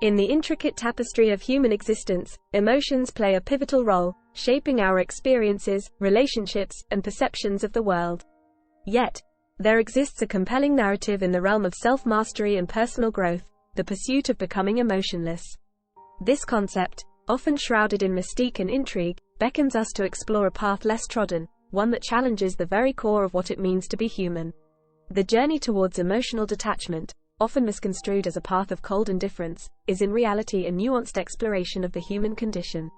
In the intricate tapestry of human existence, emotions play a pivotal role, shaping our experiences, relationships, and perceptions of the world. Yet, there exists a compelling narrative in the realm of self-mastery and personal growth, the pursuit of becoming emotionless. This concept, often shrouded in mystique and intrigue, beckons us to explore a path less trodden, one that challenges the very core of what it means to be human. The journey towards emotional detachment, often misconstrued as a path of cold indifference, is in reality a nuanced exploration of the human condition.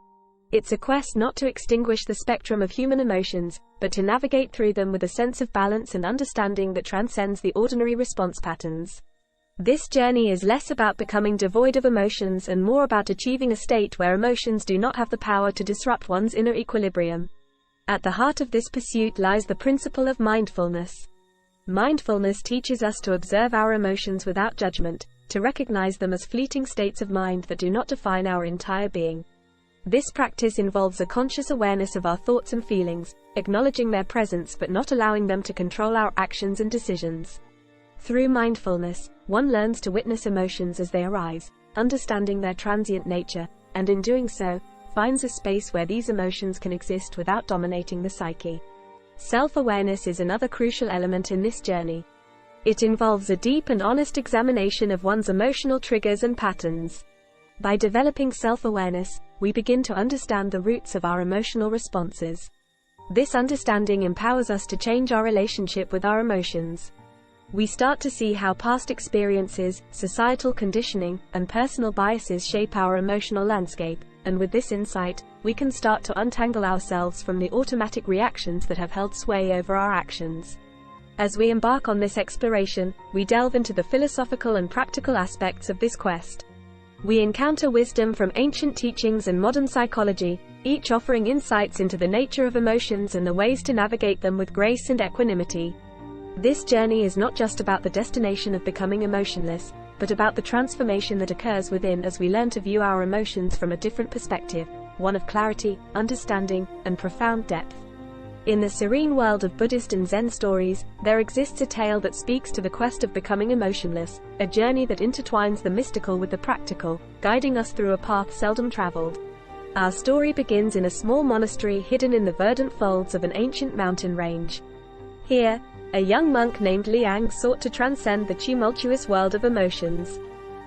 It's a quest not to extinguish the spectrum of human emotions, but to navigate through them with a sense of balance and understanding that transcends the ordinary response patterns. This journey is less about becoming devoid of emotions and more about achieving a state where emotions do not have the power to disrupt one's inner equilibrium. At the heart of this pursuit lies the principle of mindfulness. Mindfulness teaches us to observe our emotions without judgment, to recognize them as fleeting states of mind that do not define our entire being. This practice involves a conscious awareness of our thoughts and feelings, acknowledging their presence but not allowing them to control our actions and decisions. Through mindfulness, one learns to witness emotions as they arise, understanding their transient nature, and in doing so, finds a space where these emotions can exist without dominating the psyche. Self-awareness is another crucial element in this journey. It involves a deep and honest examination of one's emotional triggers and patterns. By developing self-awareness, we begin to understand the roots of our emotional responses. This understanding empowers us to change our relationship with our emotions. We start to see how past experiences, societal conditioning, and personal biases shape our emotional landscape, and with this insight, we can start to untangle ourselves from the automatic reactions that have held sway over our actions. As we embark on this exploration, we delve into the philosophical and practical aspects of this quest. We encounter wisdom from ancient teachings and modern psychology, each offering insights into the nature of emotions and the ways to navigate them with grace and equanimity. This journey is not just about the destination of becoming emotionless, but about the transformation that occurs within as we learn to view our emotions from a different perspective, one of clarity, understanding, and profound depth. In the serene world of Buddhist and Zen stories, there exists a tale that speaks to the quest of becoming emotionless, a journey that intertwines the mystical with the practical, guiding us through a path seldom traveled. Our story begins in a small monastery hidden in the verdant folds of an ancient mountain range. Here, a young monk named Liang sought to transcend the tumultuous world of emotions.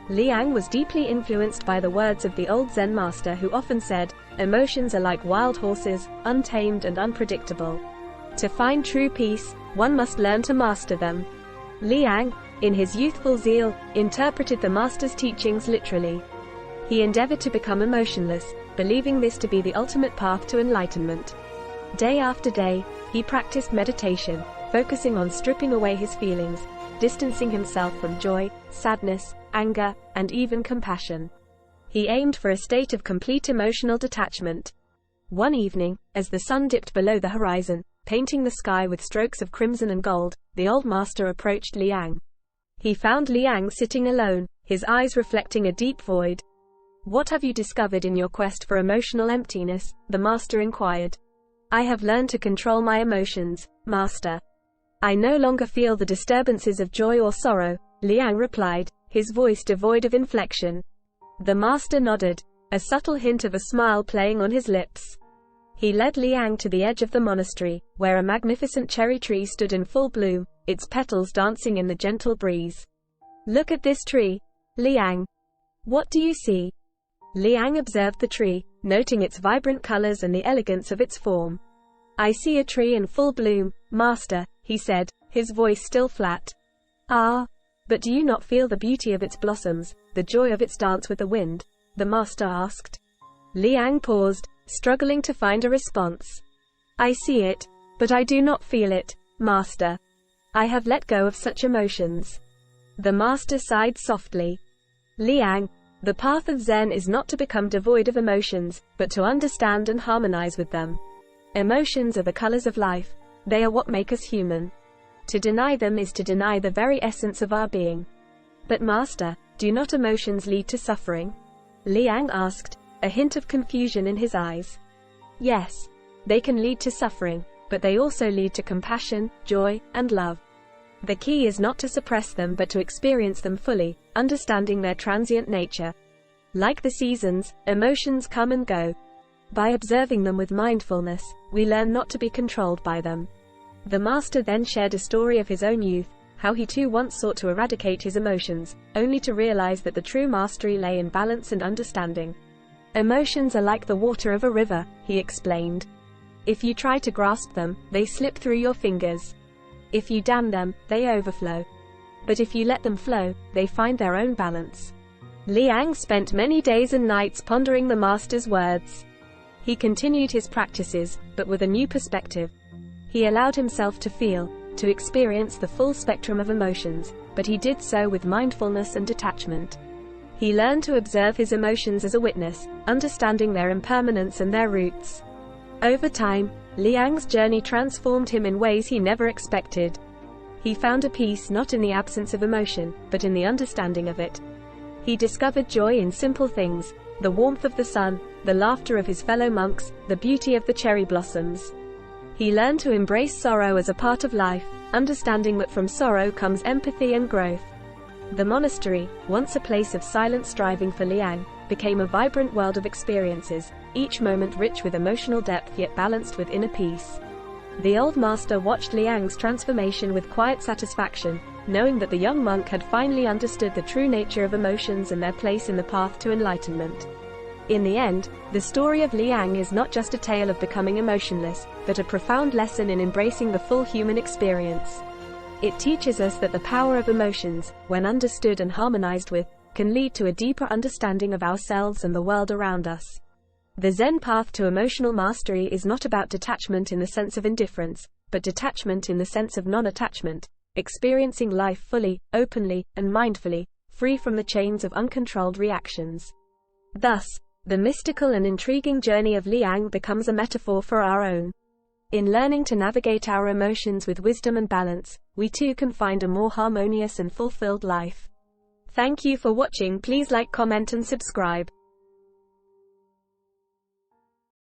Liang was deeply influenced by the words of the old Zen master who often said, "Emotions are like wild horses, untamed and unpredictable. To find true peace, one must learn to master them." Liang, in his youthful zeal, interpreted the master's teachings literally. He endeavored to become emotionless, believing this to be the ultimate path to enlightenment. Day after day, he practiced meditation, focusing on stripping away his feelings, distancing himself from joy, sadness, anger, and even compassion. He aimed for a state of complete emotional detachment. One evening, as the sun dipped below the horizon, painting the sky with strokes of crimson and gold, the old master approached Liang. He found Liang sitting alone, his eyes reflecting a deep void. "What have you discovered in your quest for emotional emptiness?" the master inquired. "I have learned to control my emotions, master. I no longer feel the disturbances of joy or sorrow," Liang replied, his voice devoid of inflection. The master nodded, a subtle hint of a smile playing on his lips. He led Liang to the edge of the monastery, where a magnificent cherry tree stood in full bloom, its petals dancing in the gentle breeze. "Look at this tree, Liang. What do you see?" Liang observed the tree, noting its vibrant colors and the elegance of its form. "I see a tree in full bloom, master," he said, his voice still flat. "Ah, but do you not feel the beauty of its blossoms, the joy of its dance with the wind?" the master asked. Liang paused, struggling to find a response. "I see it, but I do not feel it, master. I have let go of such emotions." The master sighed softly. "Liang, the path of Zen is not to become devoid of emotions, but to understand and harmonize with them. Emotions are the colors of life. They are what make us human. To deny them is to deny the very essence of our being." "But master, do not emotions lead to suffering?" Liang asked, a hint of confusion in his eyes. "Yes, they can lead to suffering, but they also lead to compassion, joy, and love. The key is not to suppress them but to experience them fully, understanding their transient nature." Like the seasons, emotions come and go. By observing them with mindfulness, we learn not to be controlled by them. The master then shared a story of his own youth, how he too once sought to eradicate his emotions, only to realize that the true mastery lay in balance and understanding. Emotions are like the water of a river, he explained. If you try to grasp them, they slip through your fingers. If you dam them, they overflow. But if you let them flow, they find their own balance. Liang spent many days and nights pondering the master's words. He continued his practices, but with a new perspective. He allowed himself to feel, to experience the full spectrum of emotions, but he did so with mindfulness and detachment. He learned to observe his emotions as a witness, understanding their impermanence and their roots. Over time, Liang's journey transformed him in ways he never expected. He found a peace not in the absence of emotion, but in the understanding of it. He discovered joy in simple things, the warmth of the sun, the laughter of his fellow monks, the beauty of the cherry blossoms. He learned to embrace sorrow as a part of life, understanding that from sorrow comes empathy and growth. The monastery, once a place of silent striving for Liang, became a vibrant world of experiences, each moment rich with emotional depth yet balanced with inner peace. The old master watched Liang's transformation with quiet satisfaction, knowing that the young monk had finally understood the true nature of emotions and their place in the path to enlightenment. In the end, the story of Liang is not just a tale of becoming emotionless, but a profound lesson in embracing the full human experience. It teaches us that the power of emotions, when understood and harmonized with, can lead to a deeper understanding of ourselves and the world around us. The Zen path to emotional mastery is not about detachment in the sense of indifference, but detachment in the sense of non-attachment, experiencing life fully, openly, and mindfully, free from the chains of uncontrolled reactions. Thus, the mystical and intriguing journey of Liang becomes a metaphor for our own. In learning to navigate our emotions with wisdom and balance, we too can find a more harmonious and fulfilled life. Thank you for watching. Please like, comment, and subscribe.